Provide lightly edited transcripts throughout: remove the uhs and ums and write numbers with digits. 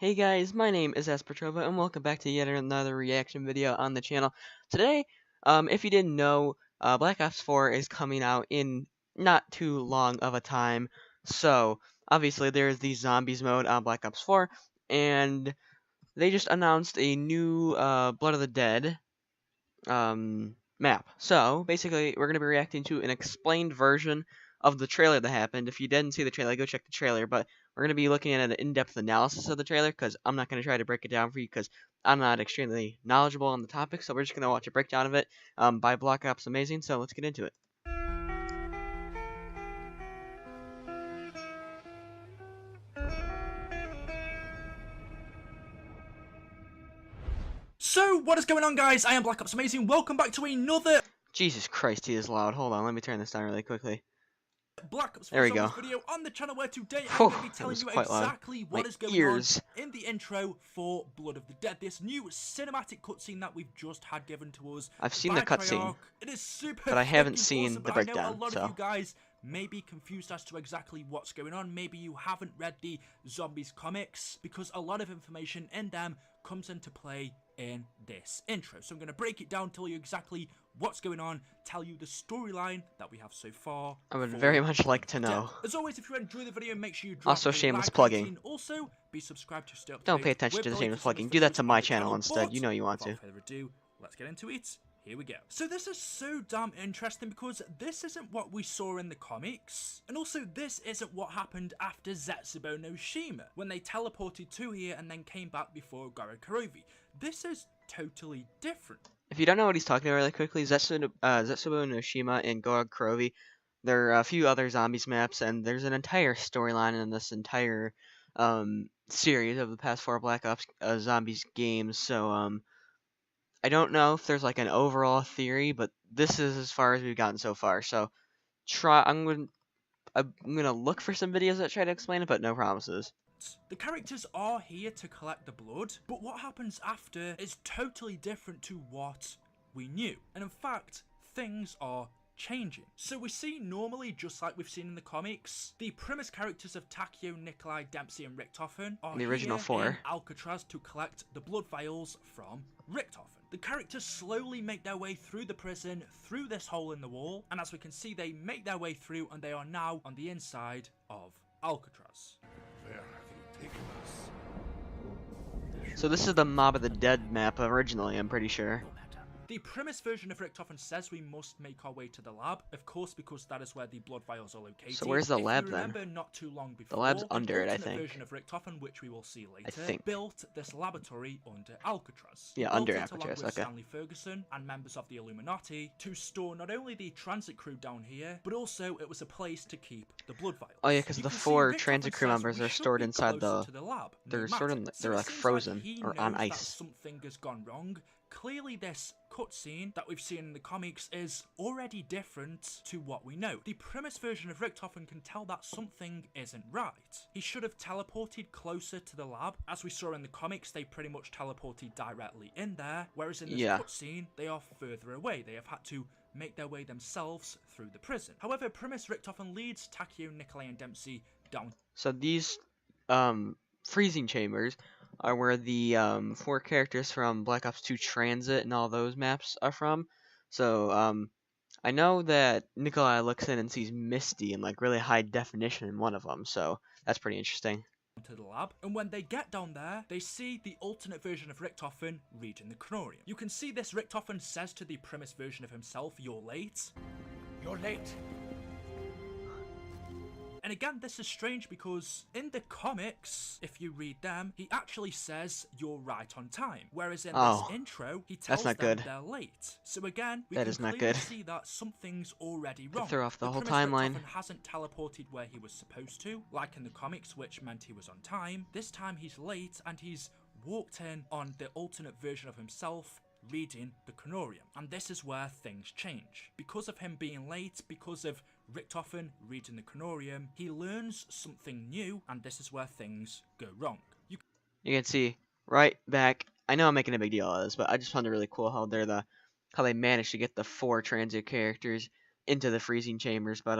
Hey guys, my name is Aspertrova and welcome back to yet another reaction video on the channel. Today, if you didn't know, Black Ops 4 is coming out in not too long of a time. So, obviously there's the Zombies mode on Black Ops 4, and they just announced a new Blood of the Dead map. So basically, we're gonna be reacting to an explained version of the trailer that happened. If you didn't see the trailer, go check the trailer. But we're gonna be looking at an in-depth analysis of the trailer because I'm not gonna try to break it down for you because I'm not extremely knowledgeable on the topic. So we're just gonna watch a breakdown of it by Black Ops Amazing. So let's get into it. So, what is going on, guys? I am Black Ops Amazing. Welcome back to another Jesus Christ, he is loud. Hold on, let me turn this down really quickly. Black Ops There 4 we go. Zombies video on the channel, where today I'm Whew, going to be that telling was you quite loud. exactly what My is going ears. on in the intro for Blood of the Dead, this new cinematic cutscene that we've just had given to us. I've seen the cutscene, It is super but I haven't freaking seen awesome, the but I know a breakdown. lot So of you guys may be confused as to exactly what's going on. Maybe you haven't read the Zombies comics, because a lot of information in them comes into play in this intro. So I'm going to break it down, tell you exactly what's going on, tell you the storyline that we have so far. I would very much like to know. As always, if you enjoy the video, make sure you drop Also, a shameless like plugging. rating. Also, be subscribed to stay up to Don't date pay attention with to the the shameless latest plugging. Zombies Do that videos to on my the channel instead. But You know you want to. without further ado, let's get into it. Here we go. So this is so damn interesting because this isn't what we saw in the comics. And also this isn't what happened after Zetsubo no Shima, when they teleported to here and then came back before Gorokorovi. This is totally different. If you don't know what he's talking about really quickly, Zetsubo no Shima and Gorog Kurovi, there are a few other zombies maps, and there's an entire storyline in this entire series of the past 4 Black Ops zombies games. So I don't know if there's like an overall theory, but this is as far as we've gotten so far. So I'm gonna look for some videos that try to explain it, but no promises. The characters are here to collect the blood, but what happens after is totally different to what we knew. And in fact, things are changing. So we see, normally, just like we've seen in the comics, the premise characters of Takeo, Nikolai, Dempsey and Richtofen are The original here 4. in Alcatraz to collect the blood vials from Richtofen. The characters slowly make their way through the prison, through this hole in the wall, and as we can see, they make their way through and they are now on the inside of Alcatraz. Where have you taken us? So this is the Mob of the Dead map originally, I'm pretty sure. The premise version of Richtofen says we must make our way to the lab, of course, because that is where the blood vials are located. So where's the lab if you then? remember, not too long before, The lab's under it, I alternate think. version of Richtofen, which we will see later, I think. built this laboratory under Alcatraz. Yeah, Built under it Alcatraz, along with okay. Stanley Ferguson and members of the Illuminati to store not only the transit crew down here, but also it was a place to keep the blood vials. Oh yeah, because You the can see 4 Richtofen transit crew says members we are should stored be inside closer the. to the lab, They're no sort matter. of So they're it like seems frozen he or on knows that ice. something has gone wrong. Clearly this cutscene that we've seen in the comics is already different to what we know. The premise version of Richtofen can tell that something isn't right. He should have teleported closer to the lab. As we saw in the comics, they pretty much teleported directly in there, whereas in this cutscene, they are further away. They have had to make their way themselves through the prison. However, premise Richtofen leads Takeo, Nikolai and Dempsey down. So these freezing chambers are where the 4 characters from Black Ops 2 Transit and all those maps are from. So I know that Nikolai looks in and sees Misty in like really high definition in one of them. So that's pretty interesting. To the lab, and when they get down there, they see the alternate version of Richtofen reading the Canorium. You can see this. Richtofen says to the premise version of himself, "You're late." You're late. And again, this is strange because in the comics, if you read them, he actually says you're right on time. Whereas in this intro, he tells them they're late. So again, we can clearly see that something's already wrong. Throw off the whole premise timeline. Richtofen hasn't teleported where he was supposed to, like in the comics, which meant he was on time. This time he's late and he's walked in on the alternate version of himself reading the Canorium. And this is where things change. Because of him being late, because of Richtofen reading the Canorium, he learns something new, and this is where things go wrong. You can see right back. I know I'm making a big deal out of this, but I just found it really cool how they managed to get the 4 transit characters into the freezing chambers. But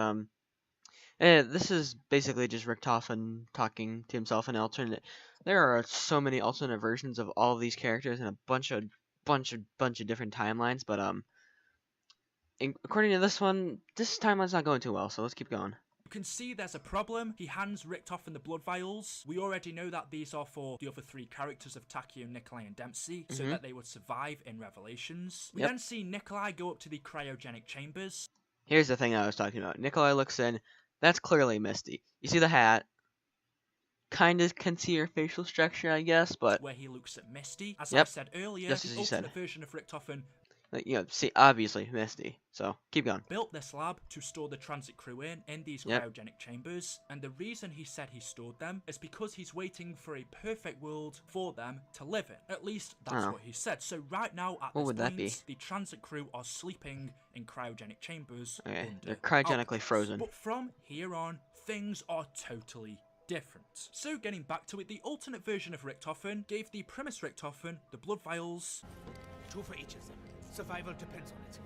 This is basically just Richtofen talking to himself in an alternate. There are so many alternate versions of all of these characters in a bunch of different timelines, but according to this timeline's not going too well. So let's keep going. You can see there's a problem. He hands Richtofen the blood vials. We already know that these are for the other three characters of Takeo, Nikolai, and Dempsey, so that they would survive in Revelations. We then see Nikolai go up to the cryogenic chambers. Here's the thing I was talking about. Nikolai looks in. That's clearly Misty. You see the hat. Kind of can see her facial structure, I guess, but where he looks at Misty. As I said earlier, just as the you said. ultimate version of Richtofen, see, obviously Misty. So keep going. built this lab to store the transit crew in these cryogenic chambers, and the reason he said he stored them is because he's waiting for a perfect world for them to live in. At least that's what he said. So right now at What this would that be? point, the transit crew are sleeping in cryogenic chambers. Okay, under they're cryogenically Alcatraz. frozen. But from here on, things are totally different. So getting back to it, the alternate version of Richtofen gave the Primus Richtofen the blood vials. 2 for each of them. Survival depends on it.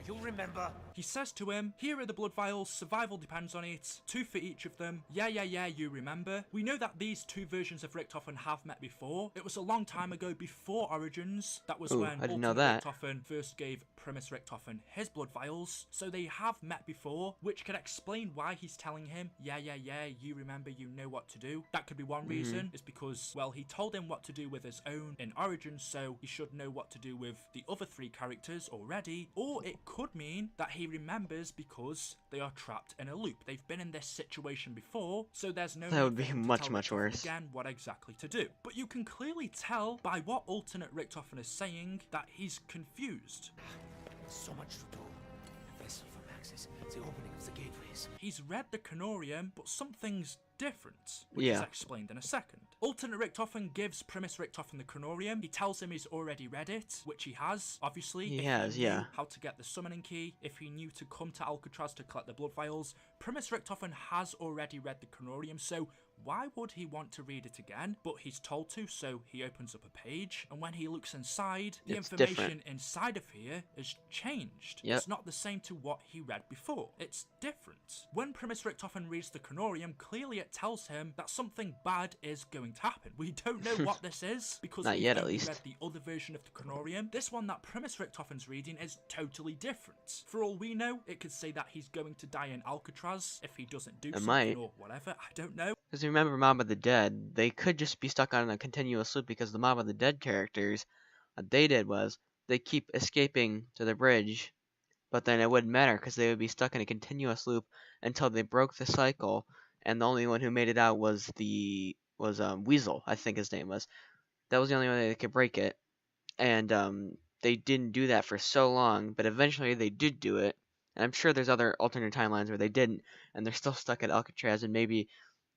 You remember? He says to him, here are the blood vials, survival depends on it, 2 for each of them. Yeah, you remember. We know that these two versions of Richtofen have met before. It was a long time ago, before Origins. That was when I didn't know Ultimate that. Richtofen first gave Primus Richtofen his blood vials. So they have met before, which could explain why he's telling him, yeah, you remember, you know what to do. That could be one reason, is because, well, he told him what to do with his own in Origins, so he should know what to do with the other 3 characters already. Or it could mean that he remembers because they are trapped in a loop. They've been in this situation before, so there's no That would need be for him to much, tell much Richtofen worse. again what exactly to do. But you can clearly tell by what alternate Richtofen is saying that he's confused. So much to do. The vessel for access, the opening of the gateways. He's read the Canorium, but something's different, which is explained in a second. Alternate Richtofen gives Primus Richtofen the Canorium. He tells him he's already read it, which he has, obviously. He knew how to get the summoning key, if he knew to come to Alcatraz to collect the blood vials. Primus Richtofen has already read the Canorium, so why would he want to read it again? But he's told to, so he opens up a page, and when he looks inside, the information inside of here is changed. It's not the same to what he read before. It's different. When Primus Richtofen reads the Canorium, clearly it tells him that something bad is going to happen. We don't know what this is, because Not we've yet, at only least. read the other version of the Canorium. This one that Primus Richtofen's reading is totally different. For all we know, it could say that he's going to die in Alcatraz if he doesn't do something or whatever. I don't know. Because remember Mob of the Dead, they could just be stuck on a continuous loop because the Mob of the Dead characters, what they did was, they keep escaping to the bridge, but then it wouldn't matter because they would be stuck in a continuous loop until they broke the cycle, and the only one who made it out was Weasel, I think his name was. That was the only way they could break it, and they didn't do that for so long, but eventually they did do it, and I'm sure there's other alternate timelines where they didn't, and they're still stuck at Alcatraz, and maybe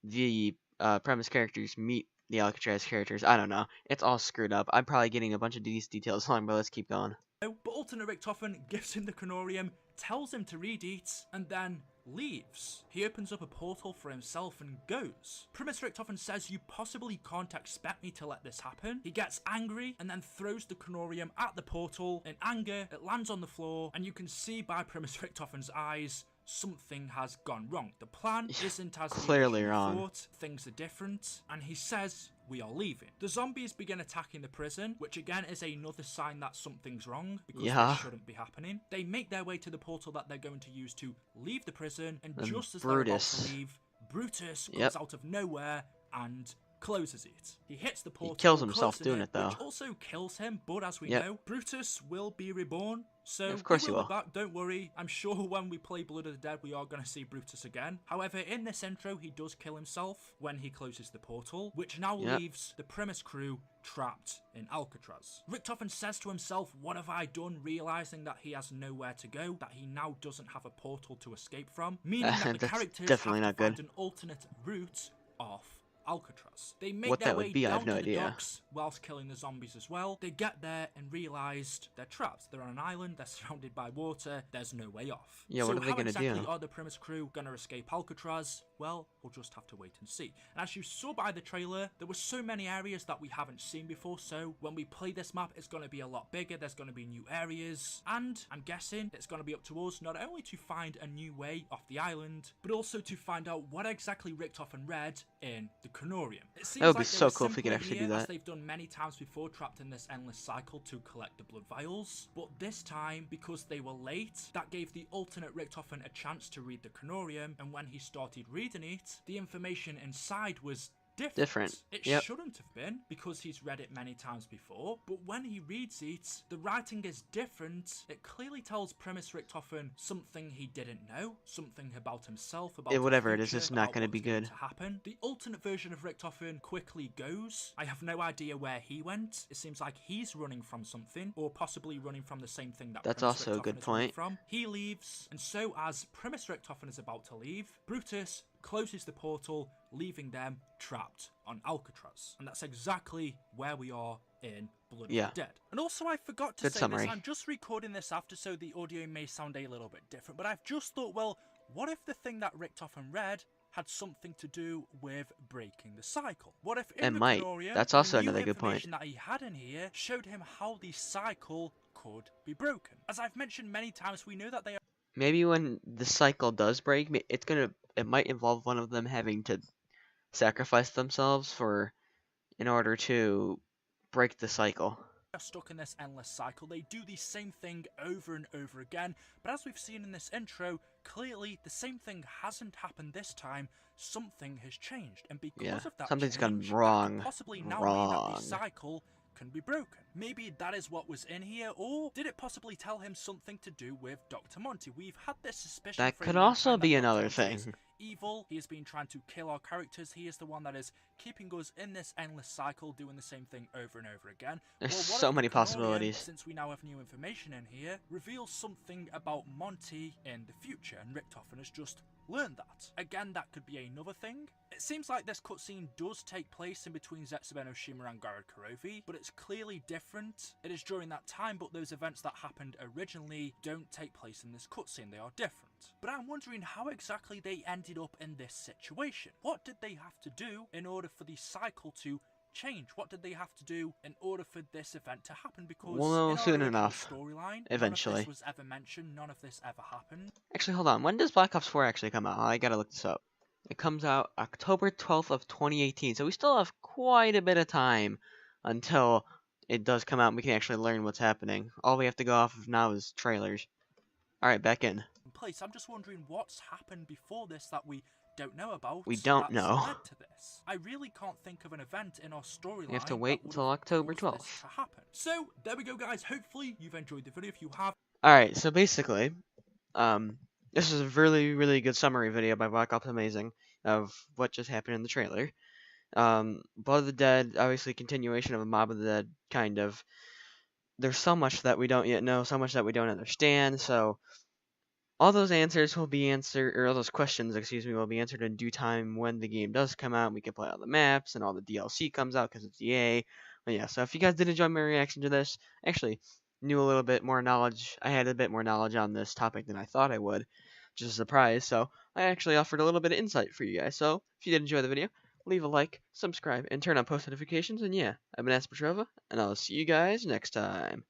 the premise characters meet the Alcatraz characters. I don't know. It's all screwed up. I'm probably getting a bunch of these details wrong, but let's keep going. But alternate Richtofen gives him the Canorium, tells him to read it, and then leaves. He opens up a portal for himself and goes. Primus Richtofen says, you possibly can't expect me to let this happen. He gets angry and then throws the Canorium at the portal. In anger, it lands on the floor, and you can see by Primus Richtofen's eyes something has gone wrong. The plan isn't as clearly wrong. Thought. Things are different, and he says, we are leaving. The zombies begin attacking the prison, which again is another sign that something's wrong, because this shouldn't be happening. They make their way to the portal that they're going to use to leave the prison, and just as they're about to leave, Brutus comes out of nowhere and closes it. He hits the portal, he kills himself doing it though, which also kills him, but as we know, Brutus will be reborn. So of course he will. Back, don't worry. I'm sure when we play Blood of the Dead, we are going to see Brutus again. However, in this intro, he does kill himself when he closes the portal, which now leaves the Primus crew trapped in Alcatraz. Richtofen says to himself, what have I done, realizing that he has nowhere to go, that he now doesn't have a portal to escape from, meaning that the characters definitely have not to find good. an alternate route off Alcatraz. They make what their that way would be, I down have no to the idea. docks whilst killing the zombies as well. They get there and realised they're trapped. They're on an island, they're surrounded by water, there's no way off. Yeah, so what are they how gonna exactly do? are the Primus crew gonna escape Alcatraz? Well, we'll just have to wait and see. And as you saw by the trailer, there were so many areas that we haven't seen before, so when we play this map, it's going to be a lot bigger, there's going to be new areas, and I'm guessing it's going to be up to us not only to find a new way off the island, but also to find out what exactly Richtofen read in the Canorium. It seems That would be like they so were cool if we could simply actually here, do as that. they've done many times before, trapped in this endless cycle to collect the blood vials, but this time, because they were late, that gave the alternate Richtofen a chance to read the Canorium, and when he started reading it, the information inside was different. It Yep. shouldn't have been, because he's read it many times before, but when he reads it, the writing is different. It clearly tells Primus Richtofen something he didn't know, something about himself, about Whatever it the is, future, it's not about going to what's be going good. to happen. The alternate version of Richtofen quickly goes. I have no idea where he went. It seems like he's running from something, or possibly running from the same thing that That's Primus also a Richtofen good is running point. from. He leaves, and so as Primus Richtofen is about to leave, Brutus closes the portal, leaving them trapped on Alcatraz. And that's exactly where we are in Blood of the Dead. And also, I forgot to Good say summary. this, I'm just recording this after, so the audio may sound a little bit different, but I've just thought, well, what if the thing that Richtofen read had something to do with breaking the cycle? What if in It the might. Canorium, That's the also new another good point. information that he had in here showed him how the cycle could be broken? As I've mentioned many times, we know that they are Maybe when the cycle does break, it might involve one of them having to sacrifice themselves in order to break the cycle. stuck in this endless cycle. They do the same thing over and over again, but as we've seen in this intro, clearly the same thing hasn't happened this time. Something has changed, and because of that Something's change, gone wrong. that could possibly now mean that the cycle can be broken. Maybe that is what was in here, or did it possibly tell him something to do with Dr. Monty? We've had this suspicion That for a could long also time that be Dr. another Monty is thing. evil. He has been trying to kill our characters. He is the one that is keeping us in this endless cycle, doing the same thing over and over again. There's Well, what so if many the Canorium, possibilities. since we now have new information in here, reveals something about Monty in the future, and Richtofen has just learned that. Again, that could be another thing. It seems like this cutscene does take place in between Zetsubeno Oshima and Garrod Kurovi, but it's clearly different. It is during that time, but those events that happened originally don't take place in this cutscene. They are different. But I'm wondering how exactly they ended up in this situation. What did they have to do in order for the cycle to change? What did they have to do in order for this event to happen? Because We'll know in our soon original enough. storyline, Eventually. none of this was ever mentioned, none of this ever happened. Actually, hold on. When does Black Ops 4 actually come out? I gotta look this up. It comes out October 12th of 2018, so we still have quite a bit of time until it does come out and we can actually learn what's happening. All we have to go off of now is trailers. Alright, back in. Place. I'm just wondering what's happened before this that we don't know about. We don't that's know. led to this. I really can't think of an event in our storyline. We have to wait until October 12th. To happen. So there we go, guys. Hopefully you've enjoyed the video. If you have, Alright, so basically, this is a really, really good summary video by Black Ops Amazing of what just happened in the trailer. Blood of the Dead, obviously continuation of a Mob of the Dead, kind of. There's so much that we don't yet know, so much that we don't understand, so all those answers will be answered, or all those questions, excuse me, will be answered in due time when the game does come out. We can play all the maps and all the DLC comes out because it's EA. But yeah, so if you guys did enjoy my reaction to this, actually knew a little bit more knowledge. I had a bit more knowledge on this topic than I thought I would, which is a surprise. So I actually offered a little bit of insight for you guys. So if you did enjoy the video, leave a like, subscribe, and turn on post notifications. And yeah, I've been Aspertrova, and I'll see you guys next time.